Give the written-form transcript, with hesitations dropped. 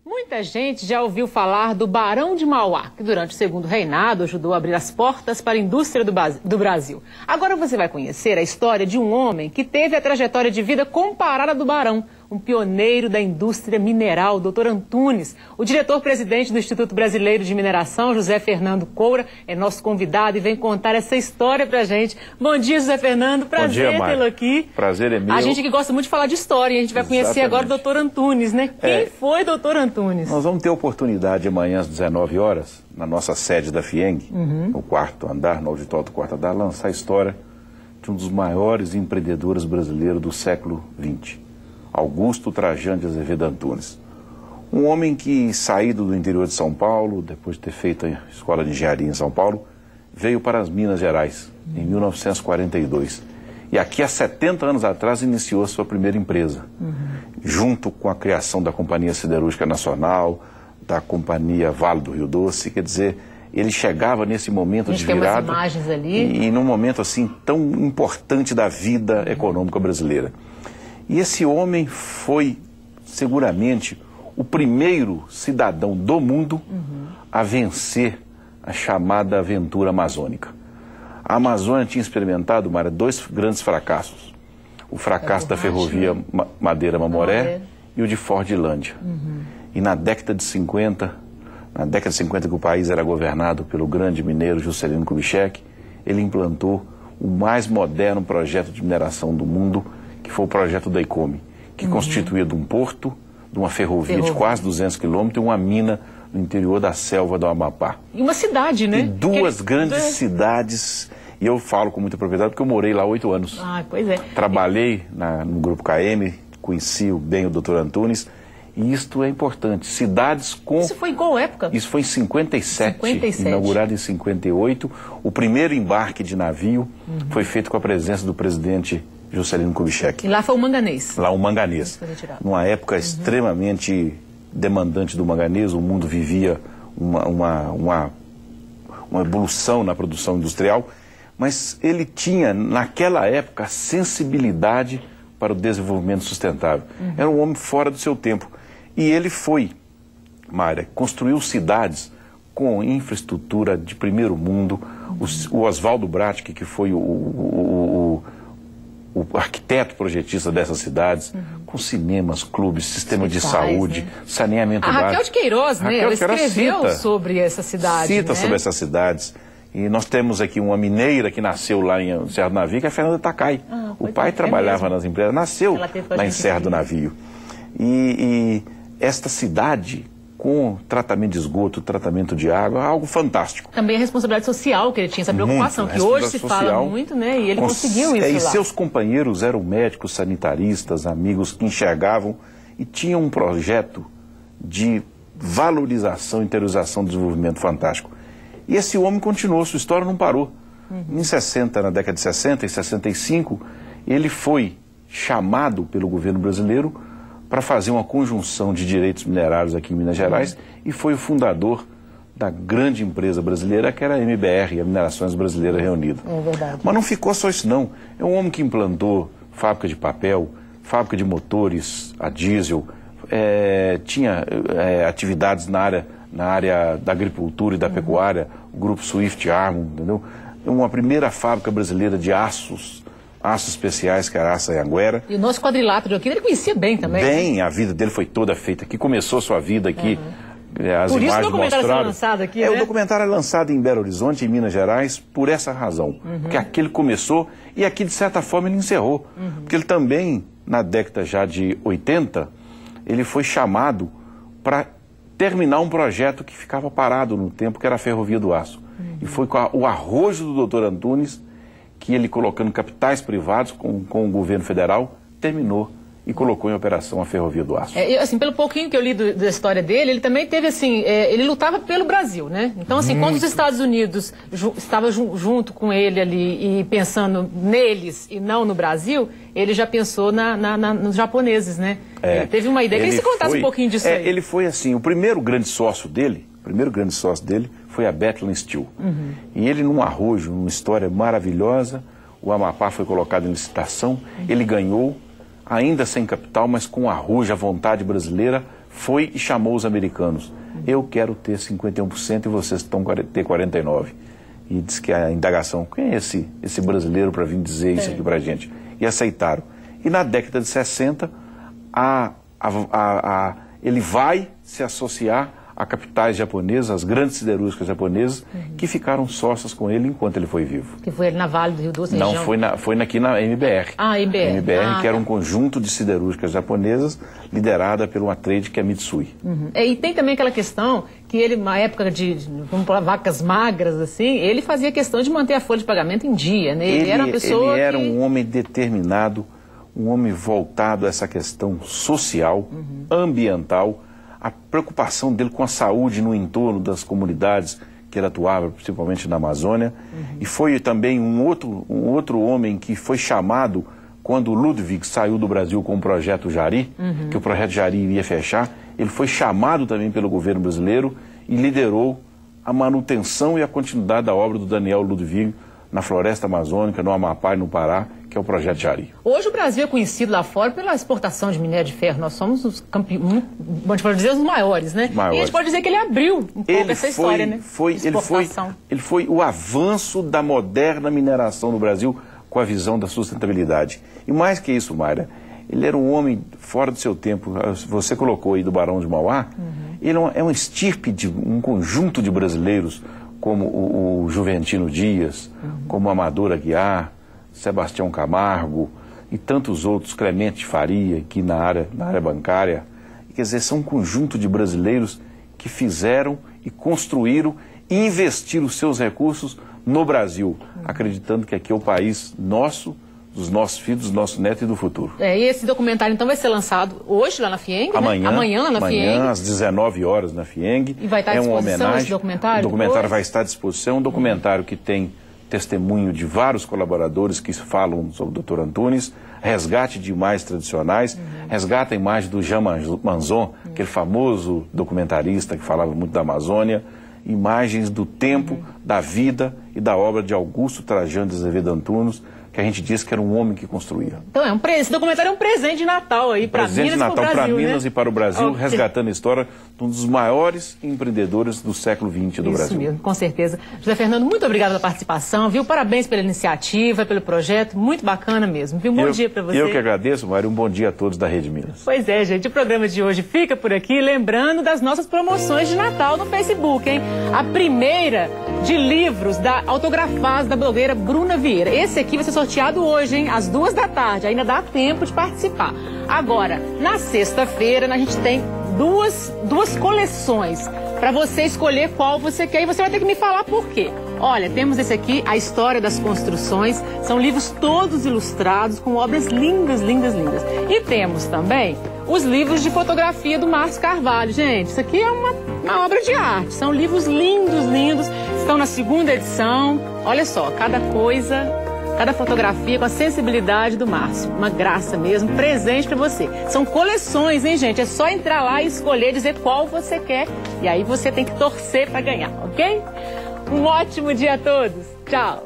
Muita gente já ouviu falar do Barão de Mauá, que durante o segundo reinado ajudou a abrir as portas para a indústria do Brasil. Agora você vai conhecer a história de um homem que teve a trajetória de vida comparada à do Barão, um pioneiro da indústria mineral, Dr. Antunes. O diretor-presidente do Instituto Brasileiro de Mineração, José Fernando Coura, é nosso convidado e vem contar essa história pra gente. Bom dia, José Fernando. Prazer tê-lo aqui. Prazer é meu. A gente que gosta muito de falar de história, a gente vai conhecer agora o Dr. Antunes, né? Quem foi Dr. Antunes? Nós vamos ter a oportunidade amanhã às 19 horas, na nossa sede da FIENG, no quarto andar, no auditório do quarto andar, lançar a história de um dos maiores empreendedores brasileiros do século XX. Augusto Trajano de Azevedo Antunes. Um homem que, saído do interior de São Paulo, depois de ter feito a escola de engenharia em São Paulo, veio para as Minas Gerais, em 1942. E aqui, há 70 anos atrás, iniciou a sua primeira empresa. Junto com a criação da Companhia Siderúrgica Nacional, da Companhia Vale do Rio Doce, quer dizer, ele chegava nesse momento de virada. Tem umas imagens ali. E num momento assim tão importante da vida econômica brasileira. E esse homem foi, seguramente, o primeiro cidadão do mundo a vencer a chamada aventura amazônica. A Amazônia tinha experimentado, Mara, dois grandes fracassos. O fracasso da ferrovia Madeira-Mamoré e o de Fordlândia. E na década de 50, que o país era governado pelo grande mineiro Juscelino Kubitschek, ele implantou o mais moderno projeto de mineração do mundo, que foi o projeto da ICOME, que constituía de um porto, de uma ferrovia de quase 200 quilômetros e uma mina no interior da selva do Amapá. E uma cidade, né? E duas grandes cidades, e eu falo com muita propriedade porque eu morei lá 8 anos. Ah, pois é. Trabalhei no Grupo KM, conheci bem o Dr. Antunes, e isto é importante. Cidades com... Isso foi em qual época? Isso foi em 57, inaugurado em 58. O primeiro embarque de navio foi feito com a presença do presidente Juscelino Kubitschek. E lá foi o manganês. Lá o manganês. Numa época extremamente demandante do manganês, o mundo vivia uma evolução na produção industrial, mas ele tinha, naquela época, a sensibilidade para o desenvolvimento sustentável. Era um homem fora do seu tempo. E ele foi, Mária, construiu cidades com infraestrutura de primeiro mundo. O Oswaldo Bratic, que foi o arquiteto projetista dessas cidades, com cinemas, clubes, sistema de saúde, saneamento básico. A Raquel de Queiroz, né? Ela escreveu sobre essas cidades. Cita sobre essas cidades. E nós temos aqui uma mineira que nasceu lá em Serra do Navio, que é a Fernanda Takai. O pai trabalhava nas empresas, nasceu lá em Serra do Navio. E esta cidade, com tratamento de esgoto, tratamento de água, algo fantástico. Também a responsabilidade social que ele tinha, essa preocupação, que hoje se fala muito, né? E ele conseguiu isso lá. E seus companheiros eram médicos, sanitaristas, amigos que enxergavam e tinham um projeto de valorização, interiorização do desenvolvimento fantástico. E esse homem continuou, sua história não parou. Na década de 60 e 65, ele foi chamado pelo governo brasileiro para fazer uma conjunção de direitos minerários aqui em Minas Gerais e foi o fundador da grande empresa brasileira, que era a MBR, a Minerações Brasileira Reunida. É verdade. Mas não ficou só isso, não. É um homem que implantou fábrica de papel, fábrica de motores a diesel, tinha atividades na área da agricultura e da pecuária, o grupo Swift Armon, entendeu? Uma primeira fábrica brasileira de aços especiais, que era a Aço Anhanguera. E o nosso quadrilátero aqui, ele conhecia bem também. Bem, a vida dele foi toda feita aqui, começou a sua vida aqui. As por isso imagens o documentário foi lançado aqui, né? O documentário é lançado em Belo Horizonte, em Minas Gerais, por essa razão. Porque aqui ele começou e aqui, de certa forma, ele encerrou. Porque ele também, na década já de 80, ele foi chamado para terminar um projeto que ficava parado no tempo, que era a Ferrovia do Aço. E foi com o arrojo do Dr. Antunes que ele, colocando capitais privados com o governo federal, terminou e colocou em operação a Ferrovia do Aço. Assim, pelo pouquinho que eu li da história dele, ele também teve, assim, ele lutava pelo Brasil, né? Então, assim, quando os Estados Unidos estavam junto com ele ali e pensando neles e não no Brasil, ele já pensou nos japoneses, né? Ele teve uma ideia. Queria que você contasse um pouquinho disso aí. Ele foi, assim, o primeiro grande sócio dele foi a Bethlehem Steel. E ele, num arrojo, numa história maravilhosa, o Amapá foi colocado em licitação, ele ganhou, ainda sem capital, mas com arrojo, a vontade brasileira, foi e chamou os americanos. Eu quero ter 51% e vocês estão ter 49%. E diz que a indagação, quem é esse brasileiro para vir dizer isso aqui para a gente? E aceitaram. E na década de 60, ele vai se associar a capitais japonesas, as grandes siderúrgicas japonesas, que ficaram sócias com ele enquanto ele foi vivo. Que foi ele na Vale do Rio Doce? Não, foi aqui na MBR. Ah, MBR. MBR, que era um conjunto de siderúrgicas japonesas, liderada por uma trade que é a Mitsui. E tem também aquela questão que ele, na época de vamos falar, vacas magras, assim, ele fazia questão de manter a folha de pagamento em dia, né? Ele era uma pessoa Ele era um homem determinado, um homem voltado a essa questão social, ambiental, a preocupação dele com a saúde no entorno das comunidades que ele atuava, principalmente na Amazônia. E foi também um outro homem que foi chamado quando Ludwig saiu do Brasil com o projeto Jari, que o projeto Jari iria fechar. Ele foi chamado também pelo governo brasileiro e liderou a manutenção e a continuidade da obra do Daniel Ludwig na floresta amazônica, no Amapá e no Pará, que é o projeto Jari. Hoje o Brasil é conhecido lá fora pela exportação de minério de ferro. Nós somos os campeões, pode dizer, os maiores, né? Maiores. E a gente pode dizer que ele abriu um pouco essa história, né? Ele foi o avanço da moderna mineração no Brasil com a visão da sustentabilidade. E mais que isso, Mayra, ele era um homem fora do seu tempo. Você colocou aí do Barão de Mauá. Ele é uma estirpe de um conjunto de brasileiros, como o Juventino Dias, como o Amador Aguiar, Sebastião Camargo e tantos outros, Clemente Faria, aqui na área bancária. Quer dizer, são um conjunto de brasileiros que fizeram e construíram e investiram os seus recursos no Brasil, acreditando que aqui é o país nosso, dos nossos filhos, dos nossos netos e do futuro. E esse documentário, então, vai ser lançado hoje lá na FIENG, amanhã, né? Amanhã lá na FIENG. Amanhã, às 19 horas na FIENG. E vai estar à disposição esse documentário? O documentário vai estar à disposição, um documentário que tem testemunho de vários colaboradores que falam sobre o Dr. Antunes, resgate de imagens tradicionais, resgata a imagem do Jean Manzon, aquele famoso documentarista que falava muito da Amazônia, imagens do tempo, da vida e da obra de Augusto Trajano de Azevedo Antunes, que a gente disse que era um homem que construía. Então, esse documentário é um presente de Natal aí para Minas e para o Brasil, presente de Natal para Minas, né? E para o Brasil, resgatando a história de um dos maiores empreendedores do século XX do Brasil. Isso mesmo, com certeza. José Fernando, muito obrigado pela participação, viu? Parabéns pela iniciativa, pelo projeto, muito bacana mesmo, viu? Bom dia para você. Eu que agradeço, Mário, um bom dia a todos da Rede Minas. Pois é, gente, o programa de hoje fica por aqui, lembrando das nossas promoções de Natal no Facebook, hein? A primeira de livros autografados da blogueira Bruna Vieira. Esse aqui vai ser sorteado hoje, hein? Às 2 da tarde, ainda dá tempo de participar. Agora, na sexta-feira, a gente tem duas coleções para você escolher qual você quer e você vai ter que me falar por quê. Olha, temos esse aqui, A História das Construções, são livros todos ilustrados com obras lindas, lindas, lindas. E temos também os livros de fotografia do Márcio Carvalho. Gente, isso aqui é uma obra de arte, são livros lindos, lindos, estão na 2ª edição. Olha só, cada fotografia com a sensibilidade do Márcio. Uma graça mesmo, presente para você. São coleções, hein, gente? É só entrar lá e escolher, dizer qual você quer. E aí você tem que torcer para ganhar, ok? Um ótimo dia a todos. Tchau.